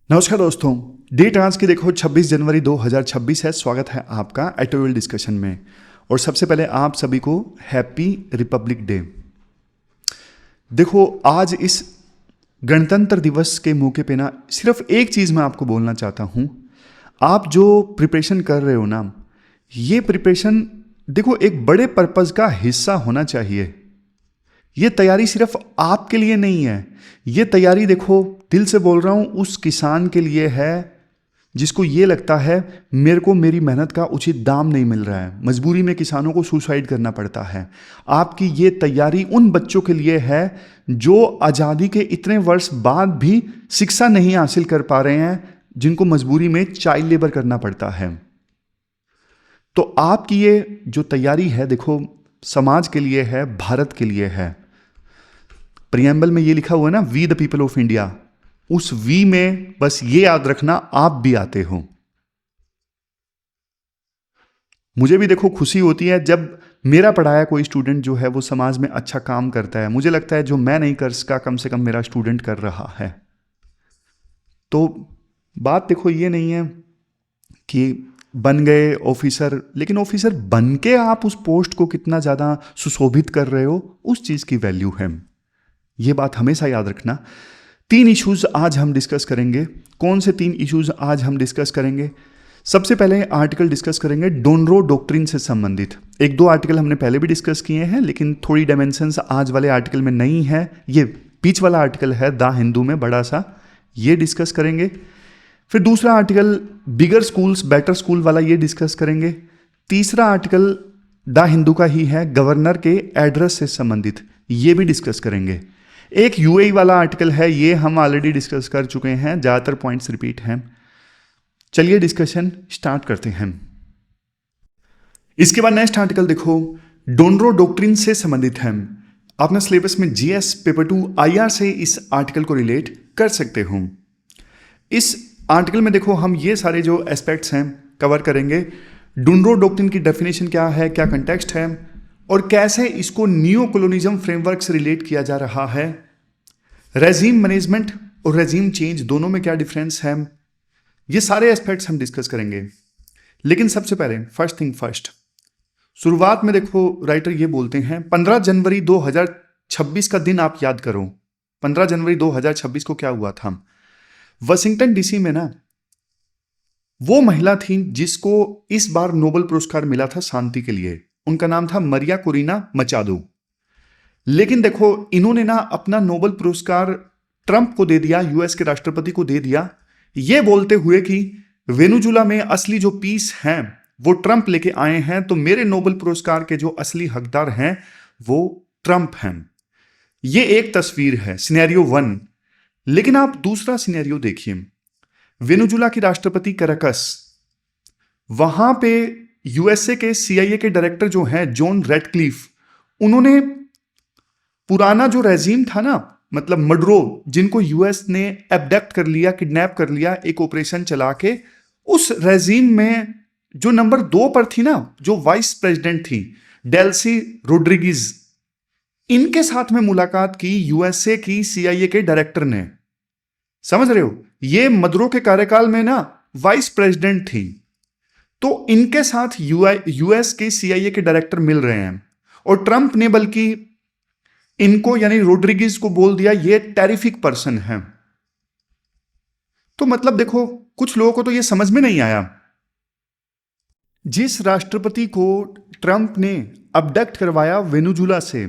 नमस्कार दोस्तों। डेट आज की देखो 26 जनवरी 2026 है। स्वागत है आपका एटोरियल डिस्कशन में। और सबसे पहले आप सभी को हैप्पी रिपब्लिक डे। देखो आज इस गणतंत्र दिवस के मौके पे ना सिर्फ एक चीज़ मैं आपको बोलना चाहता हूँ। आप जो प्रिपरेशन कर रहे हो ना, ये प्रिपरेशन देखो एक बड़े पर्पज़ का हिस्सा होना चाहिए। ये तैयारी सिर्फ आपके लिए नहीं है, ये तैयारी देखो दिल से बोल रहा हूं उस किसान के लिए है जिसको ये लगता है मेरे को मेरी मेहनत का उचित दाम नहीं मिल रहा है, मजबूरी में किसानों को सुसाइड करना पड़ता है। आपकी ये तैयारी उन बच्चों के लिए है जो आज़ादी के इतने वर्ष बाद भी शिक्षा नहीं हासिल कर पा रहे हैं, जिनको मजबूरी में चाइल्ड लेबर करना पड़ता है। तो आपकी ये जो तैयारी है देखो समाज के लिए है, भारत के लिए है। प्रियम्बल में ये लिखा हुआ है ना, we the people of India. उस वी में बस ये याद रखना आप भी आते हो। मुझे भी देखो खुशी होती है जब मेरा पढ़ाया कोई स्टूडेंट जो है वो समाज में अच्छा काम करता है। मुझे लगता है जो मैं नहीं कर सका कम से कम मेरा स्टूडेंट कर रहा है। तो बात देखो ये नहीं है कि बन गए ऑफिसर, लेकिन ऑफिसर बन के आप उस पोस्ट को कितना ज़्यादा सुशोभित कर रहे हो, उस चीज़ की वैल्यू है। ये बात हमेशा याद रखना। 3 इश्यूज आज हम डिस्कस करेंगे। कौन से 3 इश्यूज आज हम डिस्कस करेंगे? सबसे पहले आर्टिकल डिस्कस करेंगे डोनरो डॉक्ट्रिन से संबंधित। 1-2 आर्टिकल हमने पहले भी डिस्कस किए हैं, लेकिन थोड़ी डायमेंशंस आज वाले आर्टिकल में नहीं है। ये बीच वाला आर्टिकल है द हिंदू में बड़ा सा, ये डिस्कस करेंगे। फिर दूसरा आर्टिकल बिगर स्कूल्स बेटर स्कूल वाला, ये डिस्कस करेंगे। तीसरा आर्टिकल द हिंदू का ही है, गवर्नर के एड्रेस से संबंधित, ये भी डिस्कस करेंगे। एक यूएई वाला आर्टिकल है, ये हम ऑलरेडी डिस्कस कर चुके हैं, ज़्यादातर पॉइंट्स रिपीट हैं। चलिए डिस्कशन स्टार्ट करते हैं। इसके बाद नेक्स्ट आर्टिकल देखो डोनरो डॉक्ट्रिन से संबंधित है। अपने सिलेबस में जीएस पेपर 2 आईआर से इस आर्टिकल को रिलेट कर सकते हो। इस आर्टिकल में देखो हम ये सारे जो एस्पेक्ट्स हैं कवर करेंगे। डोनरो डॉक्ट्रिन की डेफिनेशन क्या है, क्या कंटेक्स्ट है, और कैसे इसको न्यू कोलोनिज्म फ्रेमवर्क से रिलेट किया जा रहा है। रेजीम मैनेजमेंट और रेजीम चेंज दोनों में क्या डिफरेंस है, ये सारे एस्पेक्ट्स हम डिस्कस करेंगे। लेकिन सबसे पहले फर्स्ट थिंग फर्स्ट, शुरुआत में देखो राइटर ये बोलते हैं 15 जनवरी 2026 का दिन आप याद करो। 15 जनवरी 2026 को क्या हुआ था? वाशिंगटन डीसी में ना वो महिला थी जिसको इस बार नोबेल पुरस्कार मिला था शांति के लिए। उनका नाम था मरिया कोरिना मचादो। लेकिन देखो इन्होंने ना अपना नोबेल पुरस्कार ट्रंप को दे दिया, यूएस के राष्ट्रपति को दे दिया, ये बोलते हुए कि वेनेजुएला में असली जो पीस है वो ट्रंप लेके आए हैं, तो मेरे नोबेल पुरस्कार के जो असली हकदार हैं वो ट्रंप हैं। ये एक तस्वीर है, सिनेरियो 1। लेकिन आप दूसरा सिनेरियो देखिए। वेनेजुएला की राष्ट्रपति कैराकस, वहां पे यूएसए के सीआईए के डायरेक्टर जो हैं जॉन रेडक्लिफ, उन्होंने पुराना जो रेजीम था ना, मतलब मडरो, जिनको यूएस ने एब्डक्ट कर लिया, किडनैप कर लिया एक ऑपरेशन चला के, उस रेजीम में जो नंबर 2 पर थी ना, जो वाइस प्रेसिडेंट थी डेल्सी रोड्रिगीज, इनके साथ में मुलाकात की यूएसए की सीआईए के डायरेक्टर ने। समझ रहे हो, ये मदुरो के कार्यकाल में ना वाइस प्रेसिडेंट थी, तो इनके साथ यूएस के सीआईए के डायरेक्टर मिल रहे हैं। और ट्रंप ने बल्कि इनको यानी रोड्रिगीज को बोल दिया ये टेरिफिक पर्सन है। तो मतलब देखो कुछ लोगों को तो ये समझ में नहीं आया, जिस राष्ट्रपति को ट्रंप ने अबडक्ट करवाया वेनेजुएला से,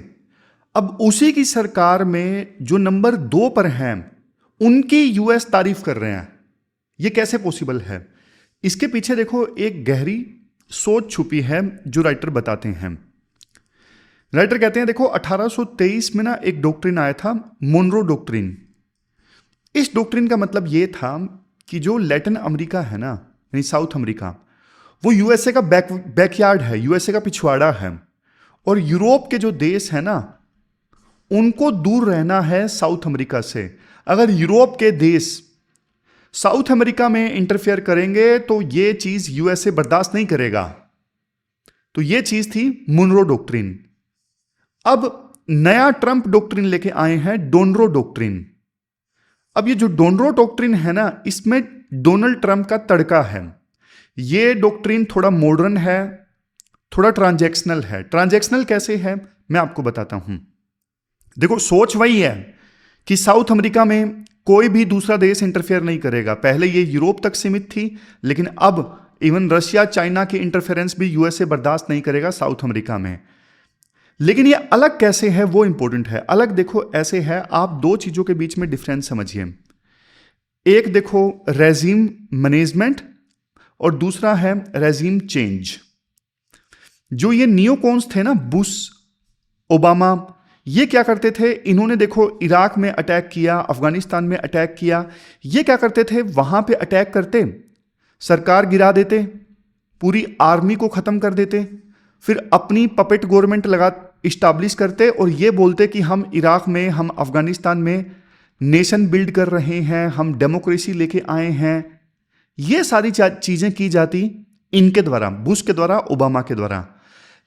अब उसी की सरकार में जो नंबर 2 पर हैं उनकी यूएस तारीफ कर रहे हैं। ये कैसे पॉसिबल है? इसके पीछे देखो एक गहरी सोच छुपी है जो राइटर बताते हैं। राइटर कहते हैं देखो 1823 में ना एक डॉक्ट्रिन आया था, मोनरो डॉक्ट्रिन। इस डॉक्ट्रिन का मतलब ये था कि जो लैटिन अमेरिका है ना, यानी साउथ अमेरिका, वो यूएसए का बैकयार्ड है, यूएसए का पिछवाड़ा है। और यूरोप के जो देश है ना, उनको दूर रहना है साउथ अमेरिका से। अगर यूरोप के देश साउथ अमेरिका में इंटरफेयर करेंगे तो ये चीज यूएसए बर्दाश्त नहीं करेगा। तो ये चीज थी मोनरो डॉक्ट्रिन। अब नया ट्रंप डॉक्ट्रिन लेके आए हैं डोनरो डॉक्ट्रिन। अब ये जो डोनरो डॉक्ट्रिन है ना, इसमें डोनाल्ड ट्रंप का तड़का है। ये डॉक्ट्रिन थोड़ा मॉडर्न है, थोड़ा ट्रांजैक्शनल है। ट्रांजैक्शनल कैसे है मैं आपको बताता हूं। देखो, सोच वही है कि साउथ अमेरिका में कोई भी दूसरा देश इंटरफेयर नहीं करेगा। पहले ये यूरोप तक सीमित थी, लेकिन अब इवन रशिया चाइना की इंटरफेरेंस भी यूएसए बर्दाश्त नहीं करेगा साउथ अमेरिका में। लेकिन ये अलग कैसे है वो इंपॉर्टेंट है। अलग देखो ऐसे है, आप दो चीजों के बीच में डिफरेंस समझिए। एक देखो रेजिम मैनेजमेंट और दूसरा है रेजिम चेंज। जो ये नियोकॉन्स थे ना, बुश, ओबामा, ये क्या करते थे? इन्होंने देखो इराक में अटैक किया, अफगानिस्तान में अटैक किया। ये क्या करते थे? वहां पे अटैक करते, सरकार गिरा देते, पूरी आर्मी को खत्म कर देते, फिर अपनी पपेट गवर्नमेंट लगा इस्टाब्लिश करते और ये बोलते कि हम इराक में, हम अफगानिस्तान में नेशन बिल्ड कर रहे हैं, हम डेमोक्रेसी लेके आए हैं। ये सारी चीजें की जाती इनके द्वारा, बुश के द्वारा, ओबामा के द्वारा।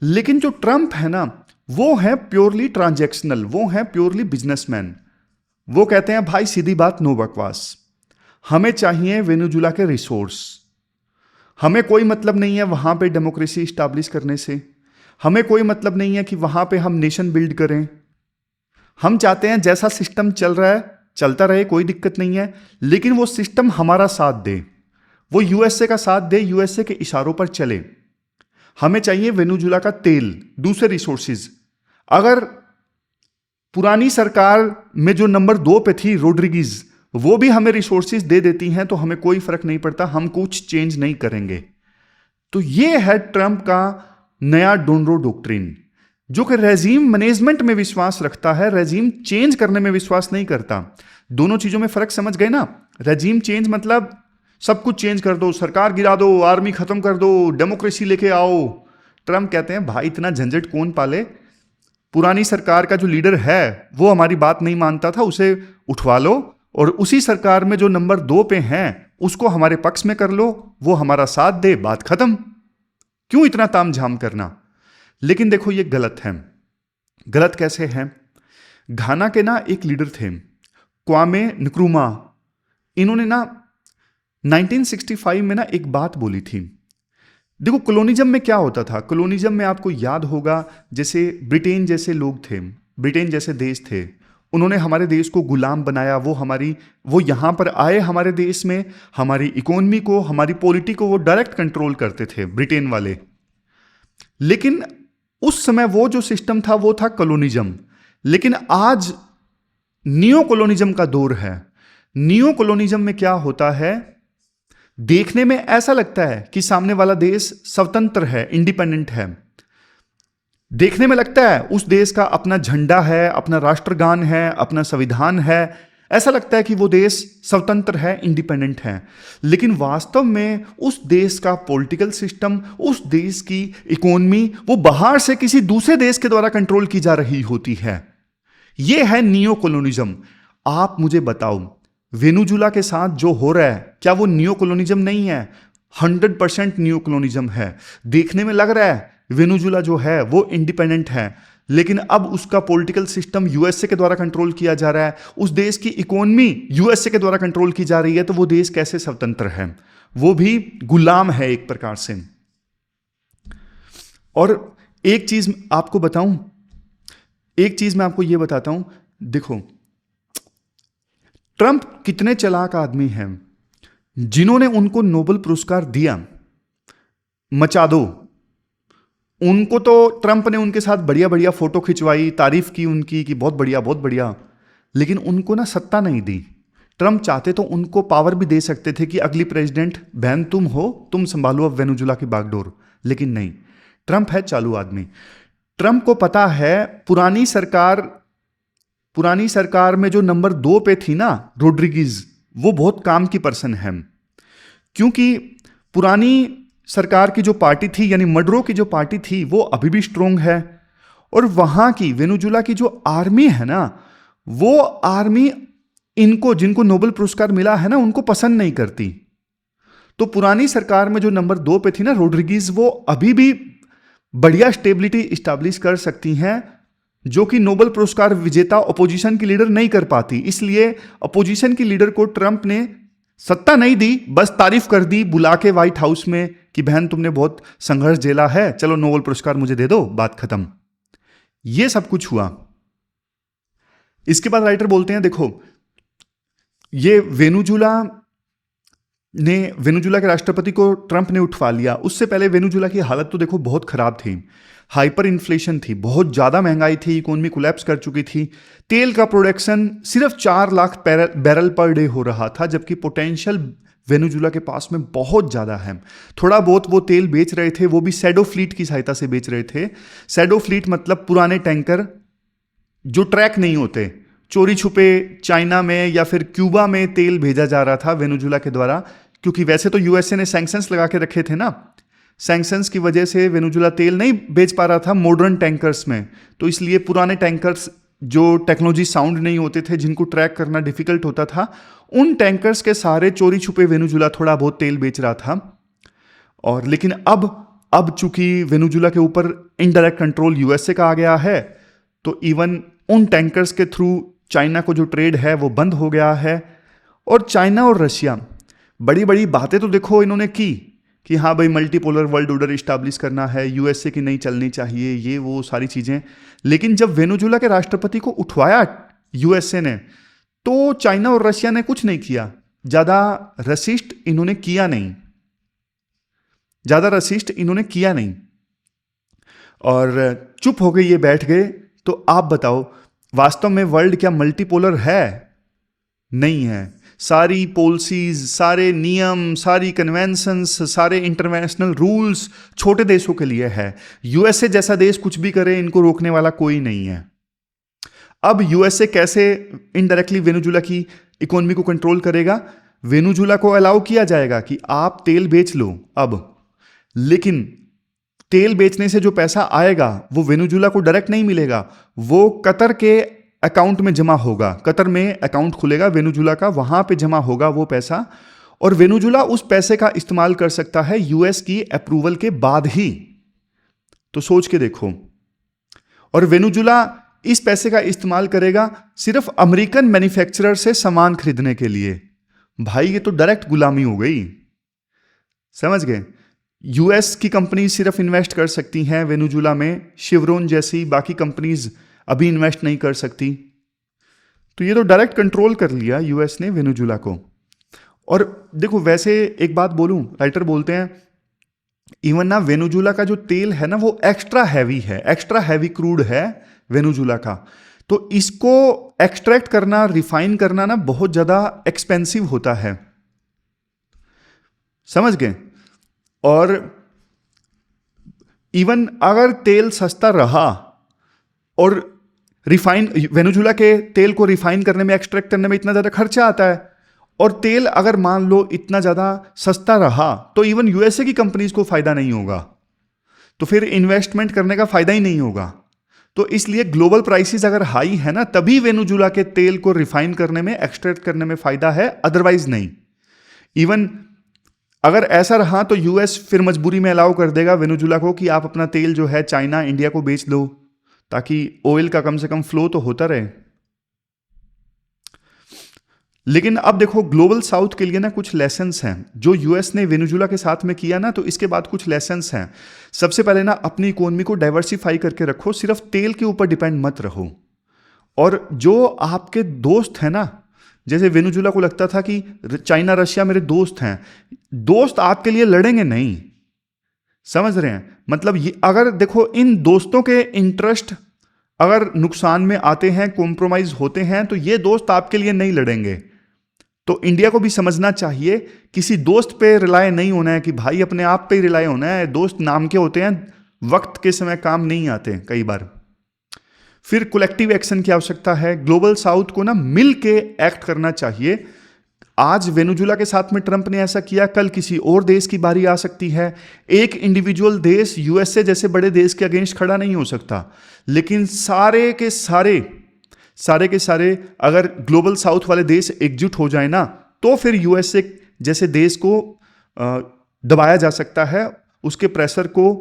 लेकिन जो ट्रंप है ना, वो है प्योरली ट्रांजैक्शनल, वो है प्योरली बिजनेसमैन। वो कहते हैं भाई सीधी बात, नो बकवास, हमें चाहिए वेनेजुएला के रिसोर्स, हमें कोई मतलब नहीं है वहां पे डेमोक्रेसी स्टैब्लिश करने से, हमें कोई मतलब नहीं है कि वहां पे हम नेशन बिल्ड करें। हम चाहते हैं जैसा सिस्टम चल रहा है चलता रहे, कोई दिक्कत नहीं है, लेकिन वो सिस्टम हमारा साथ दे, वो यूएसए का साथ दे, यूएसए के इशारों पर चले। हमें चाहिए वेनेजुएला का तेल, दूसरे रिसोर्सेज। अगर पुरानी सरकार में जो नंबर 2 पे थी रोड्रिगीज, वो भी हमें रिसोर्सेज दे देती हैं तो हमें कोई फर्क नहीं पड़ता, हम कुछ चेंज नहीं करेंगे। तो ये है ट्रंप का नया डोनरो डॉक्ट्रिन, जो कि रेजिम मैनेजमेंट में विश्वास रखता है, रेजिम चेंज करने में विश्वास नहीं करता। दोनों चीजों में फर्क समझ गए ना? रेजिम चेंज मतलब सब कुछ चेंज कर दो, सरकार गिरा दो, आर्मी खत्म कर दो, डेमोक्रेसी लेके आओ। ट्रंप कहते हैं भाई इतना झंझट कौन पाले, पुरानी सरकार का जो लीडर है वो हमारी बात नहीं मानता था, उसे उठवा लो और उसी सरकार में जो नंबर 2 पे हैं उसको हमारे पक्ष में कर लो, वो हमारा साथ दे, बात खत्म। क्यों इतना तामझाम करना? लेकिन देखो ये गलत है। गलत कैसे है? घाना के ना एक लीडर थे, क्वामे नक्रुमा। इन्होंने ना 1965 में ना एक बात बोली थी। देखो कॉलोनिज्म में क्या होता था, कॉलोनिज्म में आपको याद होगा जैसे ब्रिटेन जैसे लोग थे, ब्रिटेन जैसे देश थे, उन्होंने हमारे देश को गुलाम बनाया। वो यहां पर आए हमारे देश में, हमारी इकोनॉमी को, हमारी पॉलिटी को वो डायरेक्ट कंट्रोल करते थे ब्रिटेन वाले। लेकिन उस समय वो जो सिस्टम था वो था कॉलोनिज्म। लेकिन आज नियो कॉलोनिज्म का दौर है। नियो कॉलोनिज्म में क्या होता है, देखने में ऐसा लगता है कि सामने वाला देश स्वतंत्र है, इंडिपेंडेंट है। देखने में लगता है उस देश का अपना झंडा है, अपना राष्ट्रगान है, अपना संविधान है, ऐसा लगता है कि वो देश स्वतंत्र है, इंडिपेंडेंट है। लेकिन वास्तव में उस देश का पॉलिटिकल सिस्टम, उस देश की इकोनॉमी वो बाहर से किसी दूसरे देश के द्वारा कंट्रोल की जा रही होती है। यह है नियो कॉलोनिज्म। आप मुझे बताओ, वेनेजुएला के साथ जो हो रहा है क्या वो नियो कॉलोनिज्म नहीं है? 100% नियो कॉलोनिज्म है। देखने में लग रहा है वेनेजुएला जो है वो इंडिपेंडेंट है, लेकिन अब उसका पॉलिटिकल सिस्टम यूएसए के द्वारा कंट्रोल किया जा रहा है, उस देश की इकोनॉमी यूएसए के द्वारा कंट्रोल की जा रही है। तो वो देश कैसे स्वतंत्र है? वो भी गुलाम है एक प्रकार से। और एक चीज आपको बताऊं, एक चीज मैं आपको यह बताता हूं, देखो ट्रंप कितने चालाक आदमी हैं। जिन्होंने उनको नोबेल पुरस्कार दिया, मचादो, उनको तो ट्रंप ने उनके साथ बढ़िया बढ़िया फोटो खिंचवाई, तारीफ की उनकी कि बहुत बढ़िया बहुत बढ़िया, लेकिन उनको ना सत्ता नहीं दी। ट्रंप चाहते तो उनको पावर भी दे सकते थे कि अगली प्रेसिडेंट बहन तुम हो, तुम संभालो अब वेनेजुएला की बागडोर, लेकिन नहीं। ट्रंप है चालू आदमी। ट्रंप को पता है पुरानी सरकार में जो नंबर 2 पे थी ना रोड्रिगीज, वो बहुत काम की पर्सन है। क्योंकि पुरानी सरकार की जो पार्टी थी, यानी मडुरो की जो पार्टी थी, वो अभी भी स्ट्रोंग है। और वहां की वेनेजुएला की जो आर्मी है ना, वो आर्मी इनको, जिनको नोबेल पुरस्कार मिला है ना, उनको पसंद नहीं करती। तो पुरानी सरकार में जो नंबर 2 पे थी ना रोड्रिगीज, वो अभी भी बढ़िया स्टेबिलिटी स्टैब्लिश कर सकती हैं जो कि नोबेल पुरस्कार विजेता अपोजिशन की लीडर नहीं कर पाती। इसलिए अपोजिशन की लीडर को ट्रंप ने सत्ता नहीं दी, बस तारीफ कर दी बुला के व्हाइट हाउस में कि बहन तुमने बहुत संघर्ष झेला है, चलो नोबेल पुरस्कार मुझे दे दो, बात खत्म। ये सब कुछ हुआ। इसके बाद राइटर बोलते हैं देखो, ये वेनेजुला के राष्ट्रपति को ट्रंप ने उठवा लिया। उससे पहले वेनेजुला की हालत तो देखो बहुत खराब थी, हाइपर इन्फ्लेशन थी, बहुत ज्यादा महंगाई थी, इकोनॉमी कोलैप्स कर चुकी थी। तेल का प्रोडक्शन सिर्फ 4 लाख बैरल पर डे हो रहा था, जबकि पोटेंशियल वेनेजुला के पास में बहुत ज्यादा है। थोड़ा बहुत वो तेल बेच रहे थे, वो भी शैडो फ्लीट की सहायता से बेच रहे थे। शैडो फ्लीट मतलब पुराने टैंकर जो ट्रैक नहीं होते, चोरी छुपे चाइना में या फिर क्यूबा में तेल भेजा जा रहा था वेनेजुला के द्वारा, क्योंकि वैसे तो यूएसए ने सैंक्शंस लगा के रखे थे ना। सैंक्शंस की वजह से वेनेजुला तेल नहीं बेच पा रहा था मॉडर्न टैंकर्स में, तो इसलिए पुराने टैंकर्स जो टेक्नोलॉजी साउंड नहीं होते थे, जिनको ट्रैक करना डिफिकल्ट होता था, उन टैंकर्स के सारे चोरी छुपे वेनेजुला थोड़ा बहुत तेल बेच रहा था। और लेकिन अब चूंकि वेनेजुला के ऊपर इनडायरेक्ट कंट्रोल यूएसए का आ गया है, तो इवन उन टैंकर्स के थ्रू चाइना को जो ट्रेड है वो बंद हो गया है। और चाइना और रशिया बड़ी बड़ी बातें तो देखो इन्होंने की कि हाँ भाई मल्टीपोलर वर्ल्ड ऑर्डर इस्टेब्लिश करना है, यूएसए की नहीं चलनी चाहिए, ये वो सारी चीजें। लेकिन जब वेनेजुला के राष्ट्रपति को उठवाया यूएसए ने, तो चाइना और रशिया ने कुछ नहीं किया, ज्यादा रसिस्ट इन्होंने किया नहीं और चुप हो गए, ये बैठ गए। तो आप बताओ वास्तव में वर्ल्ड क्या मल्टीपोलर है? नहीं है। सारी पॉलिसीज, सारे नियम, सारी कन्वेंशंस, सारे इंटरनेशनल रूल्स छोटे देशों के लिए है। यूएसए जैसा देश कुछ भी करे, इनको रोकने वाला कोई नहीं है। अब यूएसए कैसे इनडायरेक्टली वेनेजुला की इकोनॉमी को कंट्रोल करेगा? वेनेजुला को अलाउ किया जाएगा कि आप तेल बेच लो अब, लेकिन तेल बेचने से जो पैसा आएगा वो वेनेजुला को डायरेक्ट नहीं मिलेगा, वो कतर के अकाउंट में जमा होगा। कतर में अकाउंट खुलेगा वेनेजुला का, वहां पे जमा होगा वो पैसा, और वेनेजुला उस पैसे का इस्तेमाल कर सकता है यूएस की अप्रूवल के बाद ही। तो सोच के देखो। और वेनेजुला इस पैसे का इस्तेमाल करेगा सिर्फ अमेरिकन मैन्युफैक्चरर से सामान खरीदने के लिए। भाई ये तो डायरेक्ट गुलामी हो गई, समझ गए? यूएस की कंपनी सिर्फ इन्वेस्ट कर सकती हैं वेनेजुला में, शेवरॉन जैसी बाकी कंपनीज अभी इन्वेस्ट नहीं कर सकती। तो ये तो डायरेक्ट कंट्रोल कर लिया यूएस ने वेनेजुला को। और देखो वैसे एक बात बोलूं, राइटर बोलते हैं इवन ना वेनेजुला का जो तेल है ना वो एक्स्ट्रा हैवी क्रूड है वेनेजुला का। तो इसको एक्सट्रैक्ट करना, रिफाइन करना ना बहुत ज्यादा एक्सपेंसिव होता है, समझ गए? और इवन अगर तेल सस्ता रहा और वेनेजुला के तेल को रिफाइन करने में, एक्सट्रैक्ट करने में इतना ज्यादा खर्चा आता है, और तेल अगर मान लो इतना ज्यादा सस्ता रहा तो इवन यूएसए की कंपनीज को फायदा नहीं होगा, तो फिर इन्वेस्टमेंट करने का फायदा ही नहीं होगा। तो इसलिए ग्लोबल प्राइसेस अगर हाई है ना, तभी वेनेजुला के तेल को रिफाइन करने में, एक्सट्रैक्ट करने में फायदा है, अदरवाइज नहीं। इवन अगर ऐसा रहा तो यूएस फिर मजबूरी में अलाउ कर देगा वेनेजुला को कि आप अपना तेल जो है चाइना, इंडिया को बेच लो, ताकि ऑयल का कम से कम फ्लो तो होता रहे। लेकिन अब देखो ग्लोबल साउथ के लिए ना कुछ लेसन्स हैं जो यूएस ने वेनेजुला के साथ में किया ना, तो इसके बाद कुछ लेसन्स हैं। सबसे पहले ना अपनी इकोनॉमी को डाइवर्सिफाई करके रखो, सिर्फ तेल के ऊपर डिपेंड मत रहो। और जो आपके दोस्त हैं ना, जैसे वेनेजुला को लगता था कि चाइना रशिया मेरे दोस्त हैं, दोस्त आपके लिए लड़ेंगे नहीं, समझ रहे हैं? मतलब ये अगर देखो इन दोस्तों के इंटरेस्ट अगर नुकसान में आते हैं, कॉम्प्रोमाइज होते हैं, तो ये दोस्त आपके लिए नहीं लड़ेंगे। तो इंडिया को भी समझना चाहिए किसी दोस्त पे रिलाय नहीं होना है कि भाई अपने आप पे ही रिलाय होना है। दोस्त नाम के होते हैं, वक्त के समय काम नहीं आते कई बार। फिर कलेक्टिव एक्शन की आवश्यकता है। ग्लोबल साउथ को ना मिल के एक्ट करना चाहिए। आज वेनेजुला के साथ में ट्रंप ने ऐसा किया, कल किसी और देश की बारी आ सकती है। एक इंडिविजुअल देश यूएसए जैसे बड़े देश के अगेंस्ट खड़ा नहीं हो सकता, लेकिन सारे के सारे अगर ग्लोबल साउथ वाले देश एकजुट हो जाए ना, तो फिर यूएसए जैसे देश को दबाया जा सकता है, उसके प्रेशर को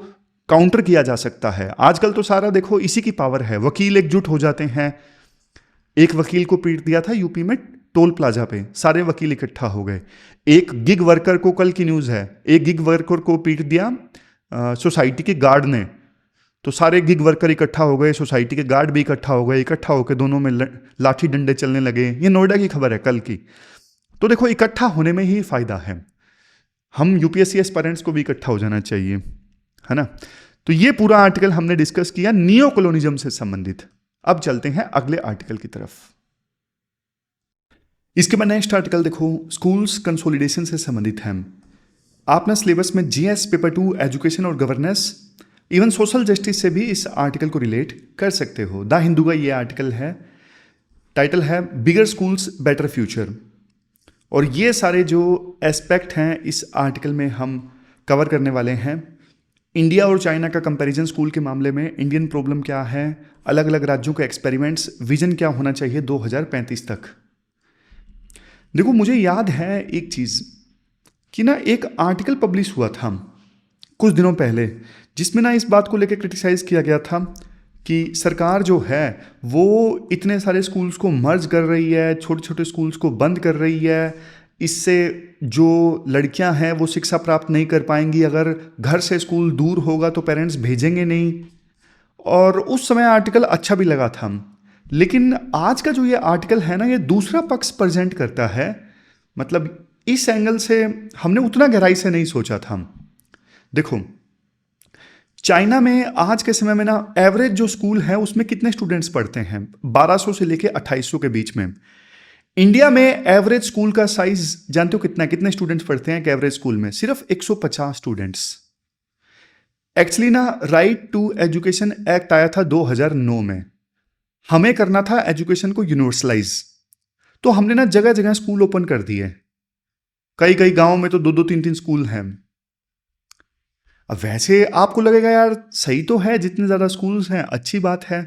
काउंटर किया जा सकता है। आजकल तो सारा देखो इसी की पावर है, वकील एकजुट हो जाते हैं। एक वकील को पीट दिया था यूपी में टोल प्लाजा पे, सारे वकील इकट्ठा हो गए। एक गिग वर्कर को, कल की न्यूज़ है, एक गिग वर्कर को पीट दिया सोसाइटी के गार्ड ने, तो सारे गिग वर्कर इकट्ठा हो गए, सोसाइटी के गार्ड भी इकट्ठा हो गए, इकट्ठा होकर दोनों में लाठी डंडे चलने लगे। ये नोएडा की खबर है कल की। तो देखो इकट्ठा होने में ही फायदा है। हम यूपीएससी एस्पायरेंट्स को भी इकट्ठा हो जाना चाहिए, है ना। तो ये पूरा आर्टिकल हमने डिस्कस किया नियो कॉलोनिज्म से संबंधित। अब चलते हैं अगले आर्टिकल की तरफ। इसके बाद नेक्स्ट आर्टिकल देखो, स्कूल्स कंसोलिडेशन से संबंधित है। आप ना सिलेबस में जीएस पेपर 2 एजुकेशन और गवर्नेंस, इवन सोशल जस्टिस से भी इस आर्टिकल को रिलेट कर सकते हो। द हिंदू का ये आर्टिकल है, टाइटल है बिगर स्कूल्स बेटर फ्यूचर। और ये सारे जो एस्पेक्ट हैं इस आर्टिकल में हम कवर करने वाले हैं। इंडिया और चाइना का कंपैरिजन स्कूल के मामले में, इंडियन प्रॉब्लम क्या है, अलग अलग राज्यों के एक्सपेरिमेंट्स, विजन क्या होना चाहिए 2035 तक। देखो मुझे याद है एक चीज़ कि ना एक आर्टिकल पब्लिश हुआ था कुछ दिनों पहले, जिसमें ना इस बात को लेकर क्रिटिसाइज़ किया गया था कि सरकार जो है वो इतने सारे स्कूल्स को मर्ज कर रही है, छोटे छोटे स्कूल्स को बंद कर रही है। इससे जो लड़कियां हैं वो शिक्षा प्राप्त नहीं कर पाएंगी, अगर घर से स्कूल दूर होगा तो पेरेंट्स भेजेंगे नहीं। और उस समय आर्टिकल अच्छा भी लगा था, लेकिन आज का जो ये आर्टिकल है ना, ये दूसरा पक्ष प्रेजेंट करता है। मतलब इस एंगल से हमने उतना गहराई से नहीं सोचा था। देखो चाइना में आज के समय में ना एवरेज जो स्कूल है उसमें कितने स्टूडेंट्स पढ़ते हैं, 1200 से लेके 2800 के बीच में। इंडिया में एवरेज स्कूल का साइज जानते हो कितना है, कितने स्टूडेंट्स पढ़ते हैं एवरेज स्कूल में? सिर्फ 150 स्टूडेंट्स। एक्चुअली ना राइट टू एजुकेशन एक्ट आया था 2009 में, हमें करना था एजुकेशन को यूनिवर्सलाइज। तो हमने ना जगह जगह स्कूल ओपन कर दिए, कई कई गांव में तो 2-2 3-3 स्कूल हैं। अब वैसे आपको लगेगा यार सही तो है, जितने ज़्यादा स्कूल्स हैं अच्छी बात है,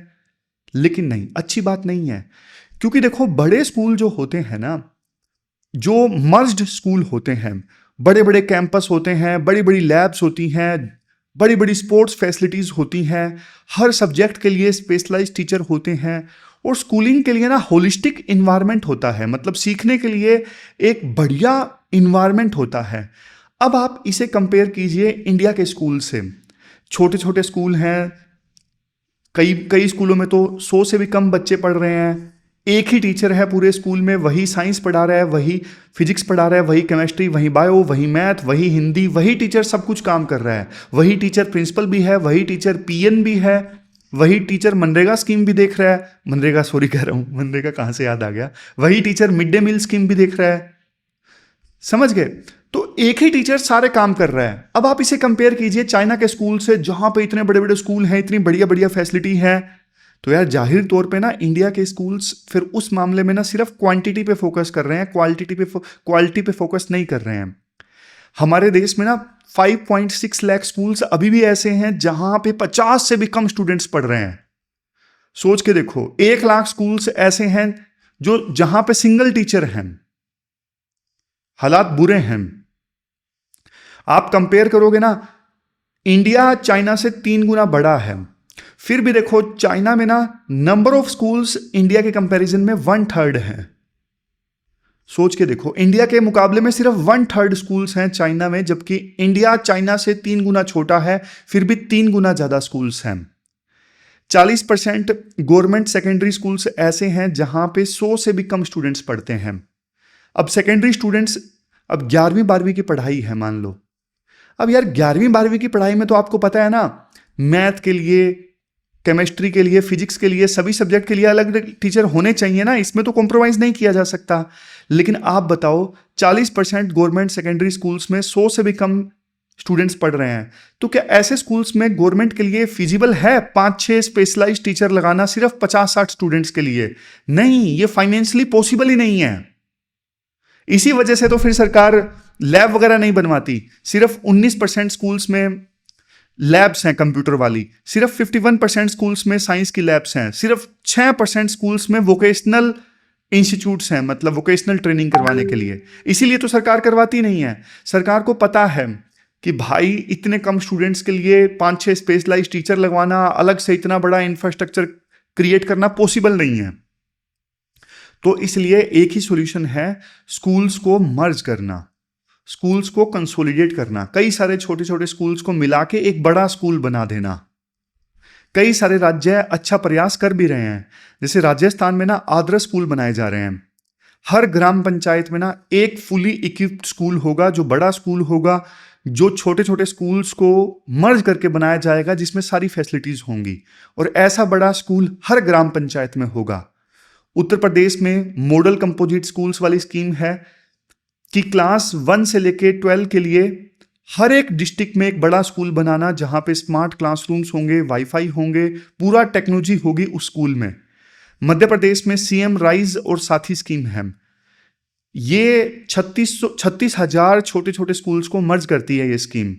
लेकिन नहीं, अच्छी बात नहीं है। क्योंकि देखो बड़े स्कूल जो होते हैं ना, जो मर्ज्ड स्कूल होते हैं, बड़े बड़े कैंपस होते हैं, बड़ी बड़ी लैब्स होती हैं, बड़ी बड़ी स्पोर्ट्स फैसिलिटीज़ होती हैं, हर सब्जेक्ट के लिए स्पेशलाइज्ड टीचर होते हैं, और स्कूलिंग के लिए ना होलिस्टिक इन्वायरमेंट होता है, मतलब सीखने के लिए एक बढ़िया इन्वायरमेंट होता है। अब आप इसे कंपेयर कीजिए इंडिया के स्कूल से। छोटे छोटे स्कूल हैं, कई स्कूलों में तो 100 से भी कम बच्चे पढ़ रहे हैं, एक ही टीचर है पूरे स्कूल में, वही साइंस पढ़ा रहा है, वही फिजिक्स पढ़ा रहा है, वही केमिस्ट्री, वही बायो, वही मैथ, वही हिंदी, वही टीचर सब कुछ काम कर रहा है। वही टीचर प्रिंसिपल भी है, वही टीचर पीएन भी है, वही टीचर मनरेगा स्कीम भी देख रहा है, मनरेगा सॉरी कह रहा हूँ, मनरेगा कहाँ से याद आ गया, वही teacher mid day meal scheme भी देख रहा है। समझ गए? तो एक ही टीचर सारे काम कर रहा है। अब आप इसे कंपेयर कीजिए चाइना के स्कूल से, जहां पे इतने बड़े बड़े स्कूल हैं, इतनी बढ़िया बढ़िया फैसिलिटी है। तो यार जाहिर तौर पे ना इंडिया के स्कूल्स फिर उस मामले में ना सिर्फ क्वांटिटी पे फोकस कर रहे हैं, क्वालिटी पे फोकस नहीं कर रहे हैं। हमारे देश में ना 5.6 लाख स्कूल्स अभी भी ऐसे हैं जहां पे 50 से भी कम स्टूडेंट्स पढ़ रहे हैं। सोच के देखो, 1 लाख स्कूल्स ऐसे हैं जो जहां पे सिंगल टीचर हैं। हालात बुरे हैं। आप कंपेयर करोगे ना, इंडिया चाइना से 3 गुना बड़ा है, फिर भी देखो चाइना में ना नंबर ऑफ स्कूल्स इंडिया के कंपैरिजन में 1/3 है। सोच के देखो, इंडिया के मुकाबले में सिर्फ 1/3 स्कूल्स हैं चाइना में, जबकि इंडिया चाइना से 3 गुना छोटा है, फिर भी 3 गुना ज्यादा स्कूल्स हैं। 40% गवर्नमेंट सेकेंडरी स्कूल्स ऐसे हैं जहां पे 100 से भी कम स्टूडेंट्स पढ़ते हैं। अब सेकेंडरी स्टूडेंट्स, अब 11वीं 12वीं की पढ़ाई है मान लो। अब यार 11वीं 12वीं की पढ़ाई में तो आपको पता है ना, मैथ के लिए, केमिस्ट्री के लिए, फिजिक्स के लिए, सभी सब्जेक्ट के लिए अलग अलग टीचर होने चाहिए ना, इसमें तो कॉम्प्रोमाइज़ नहीं किया जा सकता। लेकिन आप बताओ 40% गवर्नमेंट सेकेंडरी स्कूल्स में 100 से भी कम स्टूडेंट्स पढ़ रहे हैं, तो क्या ऐसे स्कूल्स में गवर्नमेंट के लिए फिजिबल है 5-6 स्पेशलाइज्ड टीचर लगाना सिर्फ 50-60 स्टूडेंट्स के लिए? नहीं, ये फाइनेंशियली पॉसिबल ही नहीं है। इसी वजह से तो फिर सरकार लैब वगैरह नहीं बनवाती। सिर्फ 19% स्कूल्स में लैब्स हैं कंप्यूटर वाली, सिर्फ 51% स्कूल्स में साइंस की लैब्स हैं, सिर्फ 6% स्कूल्स में वोकेशनल इंस्टीट्यूट्स हैं, मतलब वोकेशनल ट्रेनिंग करवाने के लिए। इसीलिए तो सरकार करवाती नहीं है। सरकार को पता है कि भाई इतने कम स्टूडेंट्स के लिए 5-6 स्पेशलाइज्ड टीचर लगवाना, अलग से इतना बड़ा इंफ्रास्ट्रक्चर क्रिएट करना पॉसिबल नहीं है। तो इसलिए एक ही सॉल्यूशन है, स्कूल्स को मर्ज करना, स्कूल्स को कंसोलिडेट करना, कई सारे छोटे छोटे स्कूल्स को मिला के एक बड़ा स्कूल बना देना। कई सारे राज्य अच्छा प्रयास कर भी रहे हैं, जैसे राजस्थान में ना आदर्श स्कूल बनाए जा रहे हैं। हर ग्राम पंचायत में ना एक फुली इक्विप्ड स्कूल होगा, जो बड़ा स्कूल होगा, जो छोटे छोटे स्कूल्स को मर्ज करके बनाया जाएगा, जिसमें सारी फैसिलिटीज होंगी, और ऐसा बड़ा स्कूल हर ग्राम पंचायत में होगा। उत्तर प्रदेश में मॉडल कंपोजिट स्कूल्स वाली स्कीम है कि क्लास 1 से लेके 12 के लिए हर एक डिस्ट्रिक्ट में एक बड़ा स्कूल बनाना, जहां पे स्मार्ट क्लासरूम्स होंगे, वाईफाई होंगे, पूरा टेक्नोलॉजी होगी उस स्कूल में। मध्य प्रदेश में सीएम राइज और साथी स्कीम है, ये 36,000 छोटे छोटे स्कूल्स को मर्ज करती है ये स्कीम।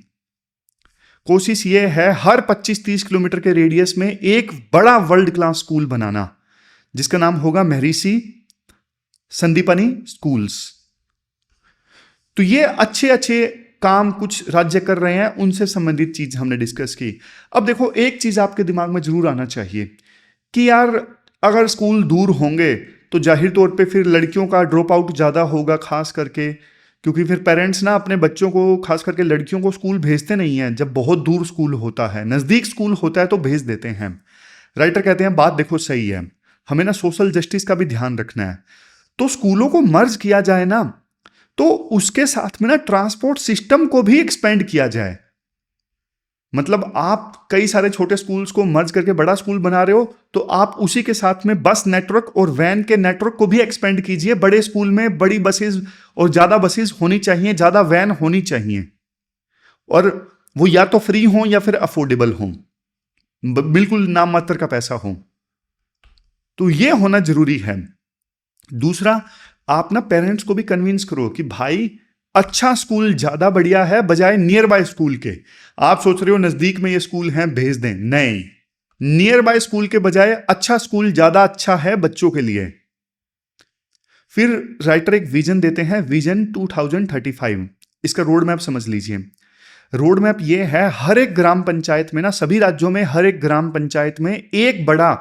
कोशिश ये है हर 25-30 किलोमीटर के रेडियस में एक बड़ा वर्ल्ड क्लास स्कूल बनाना, जिसका नाम होगा महर्षि संदीपनी स्कूल्स। तो ये अच्छे अच्छे काम कुछ राज्य कर रहे हैं, उनसे संबंधित चीज हमने डिस्कस की। अब देखो, एक चीज आपके दिमाग में जरूर आना चाहिए कि यार अगर स्कूल दूर होंगे तो जाहिर तौर पे फिर लड़कियों का ड्रॉप आउट ज़्यादा होगा, खास करके क्योंकि फिर पेरेंट्स ना अपने बच्चों को, खास करके लड़कियों को, स्कूल भेजते नहीं हैं जब बहुत दूर स्कूल होता है। नज़दीक स्कूल होता है तो भेज देते हैं। राइटर कहते हैं बात देखो सही है, हमें ना सोशल जस्टिस का भी ध्यान रखना है। तो स्कूलों को मर्ज किया जाए ना, तो उसके साथ में ना ट्रांसपोर्ट सिस्टम को भी एक्सपेंड किया जाए। मतलब आप कई सारे छोटे स्कूल्स को मर्ज करके बड़ा स्कूल बना रहे हो, तो आप उसी के साथ में बस नेटवर्क और वैन के नेटवर्क को भी एक्सपेंड कीजिए। बड़े स्कूल में बड़ी बसेस और ज्यादा बसेस होनी चाहिए, ज्यादा वैन होनी चाहिए, और वो या तो फ्री हो या फिर अफोर्डेबल हो, बिल्कुल नाम मात्र का पैसा हो। तो ये होना जरूरी है। दूसरा, आप ना पेरेंट्स को भी कन्विंस करो कि भाई अच्छा स्कूल ज्यादा बढ़िया है बजाय नियर बाय स्कूल के। आप सोच रहे हो नजदीक में ये स्कूल हैं, भेज दें, नहीं, नियर बाय स्कूल के बजाय अच्छा स्कूल ज्यादा अच्छा है बच्चों के लिए। फिर राइटर एक विजन देते हैं, विजन 2035। इसका रोड मैप समझ लीजिए। रोड मैप ये है, हर एक ग्राम पंचायत में ना, सभी राज्यों में हर एक ग्राम पंचायत में एक बड़ा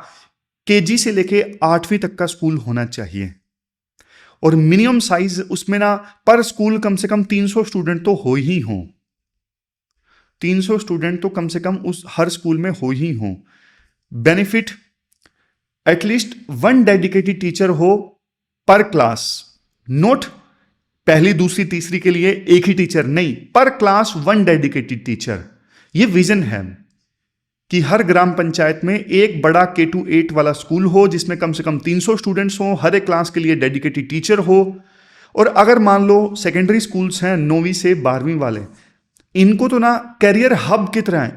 केजी से लेके 8वीं तक का स्कूल होना चाहिए, और मिनिमम साइज उसमें ना पर स्कूल कम से कम 300 स्टूडेंट तो हो ही हो। 300 स्टूडेंट तो कम से कम उस हर स्कूल में हो ही हो। बेनिफिट, एटलीस्ट 1 डेडिकेटेड टीचर हो पर क्लास, नोट पहली दूसरी तीसरी के लिए एक ही टीचर, नहीं, पर क्लास 1 डेडिकेटेड टीचर। ये विजन है कि हर ग्राम पंचायत में एक बड़ा K-8 वाला स्कूल हो, जिसमें कम से कम 300 स्टूडेंट्स हो, हर एक क्लास के लिए डेडिकेटेड टीचर हो। और अगर मान लो सेकेंडरी स्कूल्स हैं 9वीं से 12वीं वाले, इनको तो ना कैरियर हब की तरह,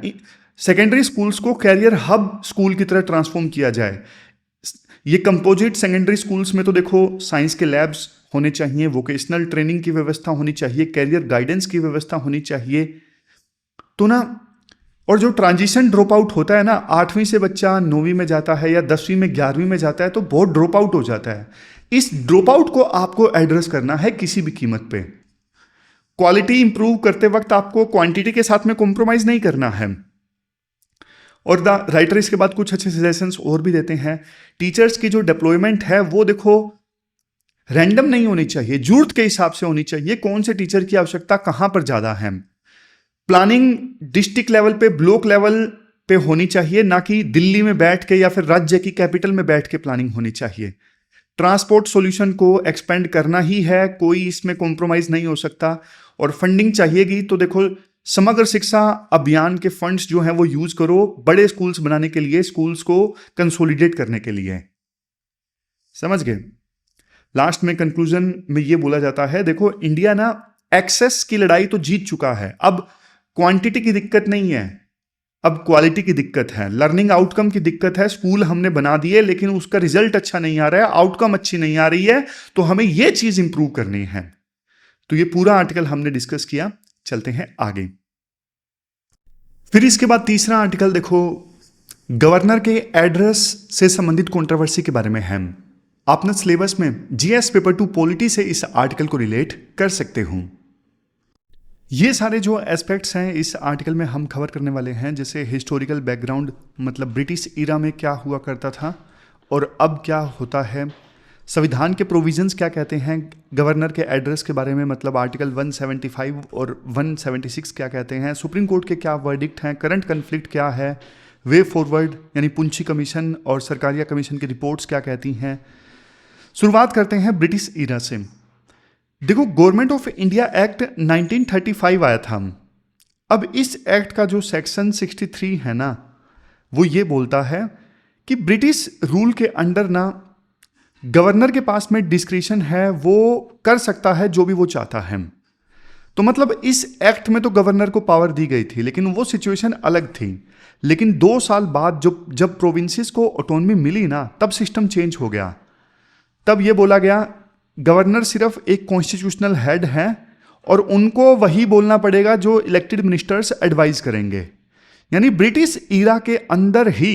सेकेंडरी स्कूल्स को कैरियर हब स्कूल की तरह ट्रांसफॉर्म किया जाए। ये कंपोजिट सेकेंडरी स्कूल्स में तो देखो साइंस के लैब्स होने चाहिए, वोकेशनल ट्रेनिंग की व्यवस्था होनी चाहिए, कैरियर गाइडेंस की व्यवस्था होनी चाहिए। तो ना, और जो ट्रांजिशन ड्रॉप आउट होता है ना, 8वीं से बच्चा 9वीं में जाता है या 10वीं में 11वीं में जाता है, तो बहुत ड्रॉप आउट हो जाता है। इस ड्रॉप आउट को आपको एड्रेस करना है किसी भी कीमत पे। क्वालिटी इंप्रूव करते वक्त आपको क्वांटिटी के साथ में कॉम्प्रोमाइज नहीं करना है। और द राइटर इसके बाद कुछ अच्छे सजेशंस और भी देते हैं। टीचर्स की जो डिप्लॉयमेंट है वो देखो रैंडम नहीं होनी चाहिए, जरूरत के हिसाब से होनी चाहिए। कौन से टीचर की आवश्यकता कहां पर ज्यादा है, प्लानिंग डिस्ट्रिक्ट लेवल पे, ब्लॉक लेवल पे होनी चाहिए, ना कि दिल्ली में बैठ के या फिर राज्य की कैपिटल में बैठ के प्लानिंग होनी चाहिए। ट्रांसपोर्ट सॉल्यूशन को एक्सपेंड करना ही है, कोई इसमें कॉम्प्रोमाइज नहीं हो सकता। और फंडिंग चाहिएगी तो देखो, समग्र शिक्षा अभियान के फंड्स जो हैं वो यूज करो बड़े स्कूल्स बनाने के लिए, स्कूल्स को कंसोलिडेट करने के लिए। समझ गए? लास्ट में कंक्लूजन में ये बोला जाता है, देखो इंडिया ना एक्सेस की लड़ाई तो जीत चुका है, अब क्वांटिटी की दिक्कत नहीं है, अब क्वालिटी की दिक्कत है, लर्निंग आउटकम की दिक्कत है। स्कूल हमने बना दिए लेकिन उसका रिजल्ट अच्छा नहीं आ रहा है, आउटकम अच्छी नहीं आ रही है, तो हमें यह चीज इंप्रूव करनी है। तो ये पूरा आर्टिकल हमने डिस्कस किया। चलते हैं आगे। फिर इसके बाद तीसरा आर्टिकल देखो, गवर्नर के एड्रेस से संबंधित कंट्रोवर्सी के बारे में है। आपने सिलेबस में जीएस पेपर 2 पॉलिटी से इस आर्टिकल को रिलेट कर सकते हो। ये सारे जो एस्पेक्ट्स हैं इस आर्टिकल में हम कवर करने वाले हैं, जैसे हिस्टोरिकल बैकग्राउंड, मतलब ब्रिटिश ईरा में क्या हुआ करता था और अब क्या होता है, संविधान के प्रोविजंस क्या कहते हैं, गवर्नर के एड्रेस के बारे में मतलब आर्टिकल 175 और 176 क्या कहते हैं, सुप्रीम कोर्ट के क्या वर्डिक्ट हैं, करंट कन्फ्लिक्ट क्या है, वे फॉरवर्ड यानी पुंछी कमीशन और सरकारिया कमीशन की रिपोर्ट्स क्या कहती हैं। शुरुआत करते हैं ब्रिटिश ईरा से। देखो, गवर्नमेंट ऑफ इंडिया एक्ट 1935 आया था। अब इस एक्ट का जो सेक्शन 63 है ना, वो ये बोलता है कि ब्रिटिश रूल के अंडर ना गवर्नर के पास में डिस्क्रिशन है, वो कर सकता है जो भी वो चाहता है। तो मतलब इस एक्ट में तो गवर्नर को पावर दी गई थी, लेकिन वो सिचुएशन अलग थी। लेकिन 2 साल बाद जब प्रोविंसेस को ऑटोनॉमी मिली ना, तब सिस्टम चेंज हो गया। तब ये बोला गया गवर्नर सिर्फ एक कॉन्स्टिट्यूशनल हेड है और उनको वही बोलना पड़ेगा जो इलेक्टेड मिनिस्टर्स एडवाइज करेंगे। यानी ब्रिटिश ईरा के अंदर ही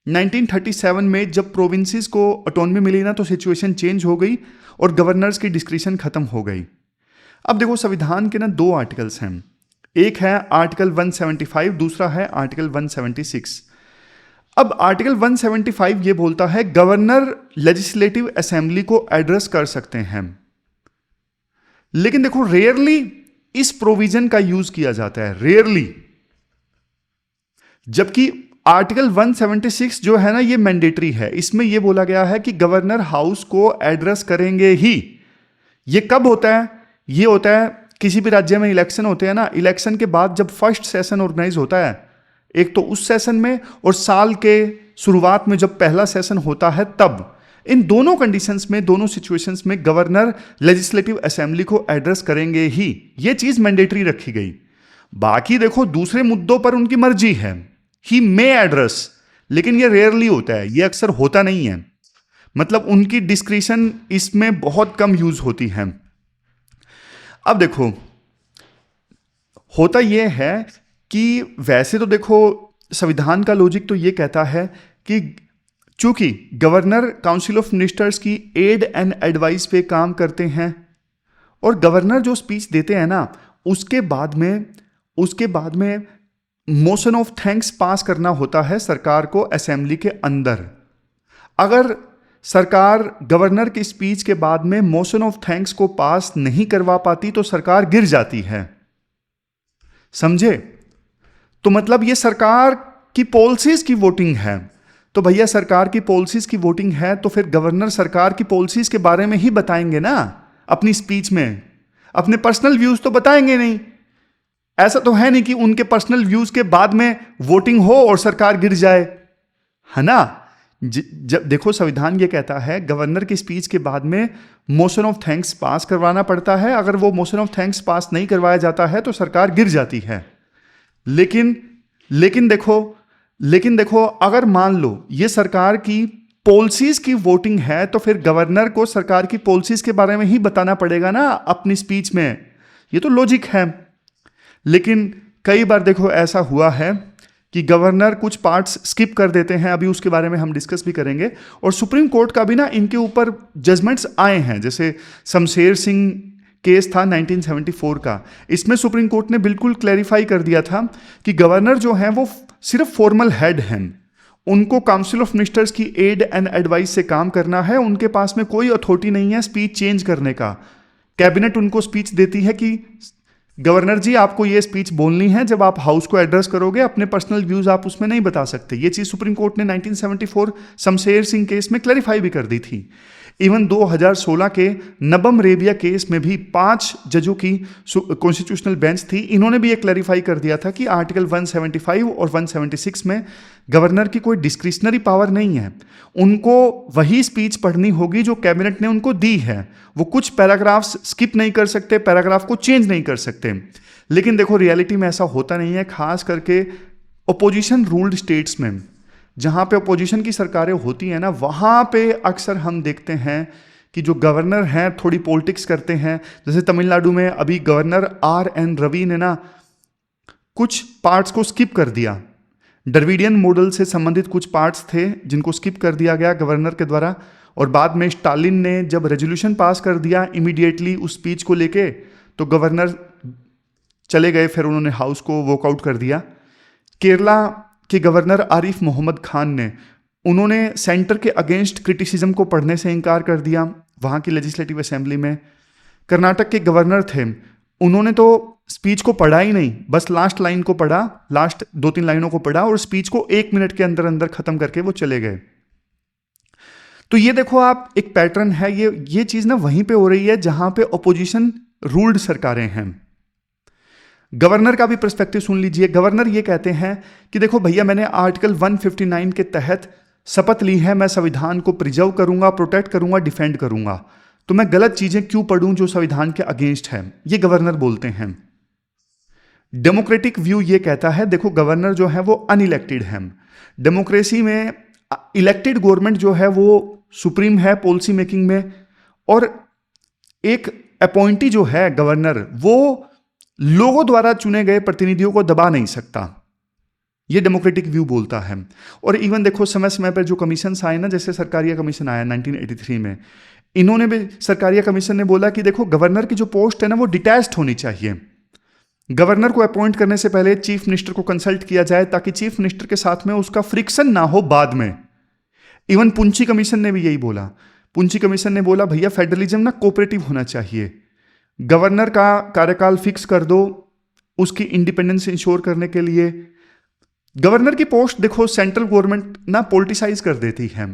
1937 में जब प्रोविंसेस को ऑटोनॉमी मिली ना, तो सिचुएशन चेंज हो गई और गवर्नर्स की डिस्क्रिशन खत्म हो गई। अब देखो, संविधान के ना 2 आर्टिकल्स हैं, एक है आर्टिकल 175, दूसरा है आर्टिकल 176। अब आर्टिकल 175 ये बोलता है गवर्नर लेजिस्लेटिव असेंबली को एड्रेस कर सकते हैं, लेकिन देखो रेयरली इस प्रोविजन का यूज किया जाता है, रेयरली। जबकि आर्टिकल 176 जो है ना, ये मैंडेटरी है। इसमें ये बोला गया है कि गवर्नर हाउस को एड्रेस करेंगे ही। ये कब होता है? ये होता है किसी भी राज्य में इलेक्शन होते हैं ना, इलेक्शन के बाद जब फर्स्ट सेशन ऑर्गेनाइज होता है, एक तो उस सेशन में और साल के शुरुआत में जब पहला सेशन होता है तब। इन दोनों कंडीशंस में, दोनों सिचुएशंस में गवर्नर लेजिस्लेटिव असेंबली को एड्रेस करेंगे ही। ये चीज मैंडेटरी रखी गई। बाकी देखो दूसरे मुद्दों पर उनकी मर्जी है, ही मे एड्रेस, लेकिन ये रेयरली होता है, ये अक्सर होता नहीं है। मतलब उनकी डिस्क्रिशन इसमें बहुत कम यूज होती है। अब देखो, होता यह है कि वैसे तो देखो संविधान का लॉजिक तो ये कहता है कि चूंकि गवर्नर काउंसिल ऑफ मिनिस्टर्स की एड एंड एडवाइस पे काम करते हैं और गवर्नर जो स्पीच देते हैं ना, उसके बाद में मोशन ऑफ थैंक्स पास करना होता है सरकार को असेंबली के अंदर। अगर सरकार गवर्नर की स्पीच के बाद में मोशन ऑफ थैंक्स को पास नहीं करवा पाती तो सरकार गिर जाती है, समझे? तो मतलब ये सरकार की पॉलिसीज की वोटिंग है। तो भैया सरकार की पॉलिसीज की वोटिंग है तो फिर गवर्नर सरकार की पॉलिसीज के बारे में ही बताएंगे ना अपनी स्पीच में, अपने पर्सनल व्यूज तो बताएंगे नहीं। ऐसा तो है नहीं कि उनके पर्सनल व्यूज के बाद में वोटिंग हो और सरकार गिर जाए, है ना? जब देखो संविधान ये कहता है गवर्नर की स्पीच के बाद में मोशन ऑफ थैंक्स पास करवाना पड़ता है। अगर वो मोशन ऑफ थैंक्स पास नहीं करवाया जाता है तो सरकार गिर जाती है। लेकिन देखो अगर मान लो ये सरकार की पॉलिसीज की वोटिंग है तो फिर गवर्नर को सरकार की पॉलिसीज के बारे में ही बताना पड़ेगा ना अपनी स्पीच में। ये तो लॉजिक है। लेकिन कई बार देखो ऐसा हुआ है कि गवर्नर कुछ पार्ट्स स्किप कर देते हैं, अभी उसके बारे में हम डिस्कस भी करेंगे। और सुप्रीम कोर्ट का भी ना इनके ऊपर जजमेंट्स आए हैं, जैसे शमशेर सिंह केस था 1974 का। इसमें सुप्रीम कोर्ट ने बिल्कुल क्लैरिफाई कर दिया था कि गवर्नर जो हैं वो सिर्फ फॉर्मल हेड हैं, उनको काउंसिल ऑफ मिनिस्टर्स की एड एंड एडवाइस से काम करना है, उनके पास में कोई अथॉरिटी नहीं है स्पीच चेंज करने का। कैबिनेट उनको स्पीच देती है कि गवर्नर जी आपको ये स्पीच बोलनी है, जब आप हाउस को एड्रेस करोगे अपने पर्सनल व्यूज आप उसमें नहीं बता सकते। ये चीज सुप्रीम कोर्ट ने 1974 शमशेर सिंह केस में क्लैरिफाई भी कर दी थी। इवन 2016 के नबम रेबिया केस में भी 5 जजों की कॉन्स्टिट्यूशनल बेंच थी, इन्होंने भी ये क्लैरिफाई कर दिया था कि आर्टिकल 175 और 176 में गवर्नर की कोई डिस्क्रिशनरी पावर नहीं है, उनको वही स्पीच पढ़नी होगी जो कैबिनेट ने उनको दी है। वो कुछ पैराग्राफ्स स्किप नहीं कर सकते, पैराग्राफ को चेंज नहीं कर सकते। लेकिन देखो रियलिटी में ऐसा होता नहीं है, खास करके ओपोजिशन रूल्ड स्टेट्स में, जहाँ पे अपोजिशन की सरकारें होती हैं ना, वहाँ पे अक्सर हम देखते हैं कि जो गवर्नर हैं थोड़ी पॉलिटिक्स करते हैं। जैसे तमिलनाडु में अभी गवर्नर RN रवि ने ना कुछ पार्ट्स को स्किप कर दिया। द्रविडियन मॉडल से संबंधित कुछ पार्ट्स थे जिनको स्किप कर दिया गया गवर्नर के द्वारा, और बाद में स्टालिन ने जब रेजोल्यूशन पास कर दिया इमीडिएटली उस स्पीच को लेके, तो गवर्नर चले गए, फिर उन्होंने हाउस को वॉकआउट कर दिया। केरला के गवर्नर आरिफ मोहम्मद खान ने उन्होंने सेंटर के अगेंस्ट क्रिटिसिज्म को पढ़ने से इनकार कर दिया वहाँ की लेजिस्लेटिव असेंबली में। कर्नाटक के गवर्नर थे, उन्होंने तो स्पीच को पढ़ा ही नहीं, बस लास्ट लाइन को पढ़ा, लास्ट 2-3 लाइनों को पढ़ा और स्पीच को 1 मिनट के अंदर अंदर खत्म करके वो चले गए। तो ये देखो आप, एक पैटर्न है, ये चीज ना वहीं पे हो रही है जहां पे ऑपोजिशन रूल्ड सरकारें हैं। गवर्नर का भी पर्सपेक्टिव सुन लीजिए। गवर्नर ये कहते हैं कि देखो भैया, मैंने आर्टिकल 159 के तहत शपथ ली है, मैं संविधान को प्रिजर्व करूंगा, प्रोटेक्ट करूंगा, डिफेंड करूंगा, तो मैं गलत चीजें क्यों पढ़ूं जो संविधान के अगेंस्ट है, ये गवर्नर बोलते हैं। डेमोक्रेटिक व्यू ये कहता है, देखो गवर्नर जो है वो अनइलेक्टेड है। डेमोक्रेसी में इलेक्टेड गवर्नमेंट जो है वो सुप्रीम है पॉलिसी मेकिंग में, और एक अपॉइंटी जो है गवर्नर, वो लोगों द्वारा चुने गए प्रतिनिधियों को दबा नहीं सकता, ये डेमोक्रेटिक व्यू बोलता है। और इवन देखो समय समय पर जो कमीशन आए ना, जैसे सरकारिया कमीशन आया 1983 में, इन्होंने भी, सरकारिया कमीशन ने बोला कि देखो गवर्नर की जो पोस्ट है ना वो डिटैच्ड होनी चाहिए। गवर्नर को अपॉइंट करने से पहले चीफ मिनिस्टर को कंसल्ट किया जाए ताकि चीफ मिनिस्टर के साथ में उसका फ्रिक्शन ना हो बाद में। इवन पुंची कमीशन ने भी यही बोला। पुंची कमीशन ने बोला भैया फेडरलिज्म ना कोऑपरेटिव होना चाहिए, गवर्नर का कार्यकाल फिक्स कर दो उसकी इंडिपेंडेंस इंश्योर करने के लिए। गवर्नर की पोस्ट देखो सेंट्रल गवर्नमेंट ना पॉलिटिसाइज कर देती है।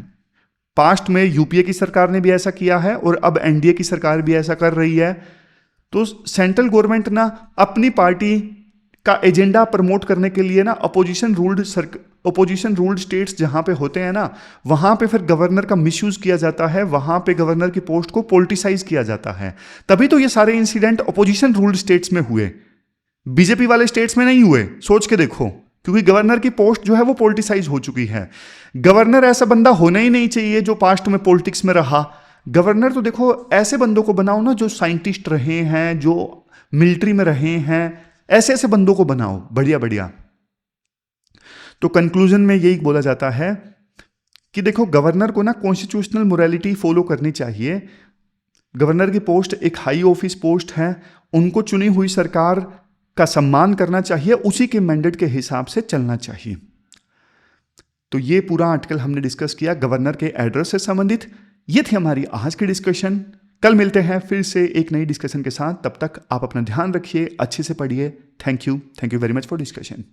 पास्ट में यूपीए की सरकार ने भी ऐसा किया है और अब एनडीए की सरकार भी ऐसा कर रही है। तो सेंट्रल गवर्नमेंट ना अपनी पार्टी का एजेंडा प्रमोट करने के लिए ना अपोजिशन रूल्ड स्टेट्स जहां पे होते हैं ना, वहां पे फिर गवर्नर का मिसयूज किया जाता है, वहां पे गवर्नर की पोस्ट को पॉलिटिसाइज किया जाता है। तभी तो ये सारे इंसिडेंट अपोजिशन रूल्ड स्टेट्स में हुए, बीजेपी वाले स्टेट्स में नहीं हुए। सोच के देखो, क्योंकि गवर्नर की पोस्ट जो है वो पॉलिटिसाइज हो चुकी है। गवर्नर ऐसा बंदा होना ही नहीं चाहिए जो पास्ट में पॉलिटिक्स में रहा। गवर्नर तो देखो ऐसे बंदों को बनाओ ना जो साइंटिस्ट रहे हैं, जो मिलिट्री में रहे हैं, ऐसे ऐसे बंदों को बनाओ, बढ़िया बढ़िया। तो कंक्लूजन में यही बोला जाता है कि देखो गवर्नर को ना कॉन्स्टिट्यूशनल मोरालिटी फॉलो करनी चाहिए। गवर्नर की पोस्ट एक हाई ऑफिस पोस्ट है, उनको चुनी हुई सरकार का सम्मान करना चाहिए, उसी के मैंडेट के हिसाब से चलना चाहिए। तो ये पूरा आर्टिकल हमने डिस्कस किया गवर्नर के एड्रेस से संबंधित। ये थी हमारी आज की डिस्कशन। कल मिलते हैं फिर से एक नई डिस्कशन के साथ। तब तक आप अपना ध्यान रखिए, अच्छे से पढ़िए। Thank you very much for discussion.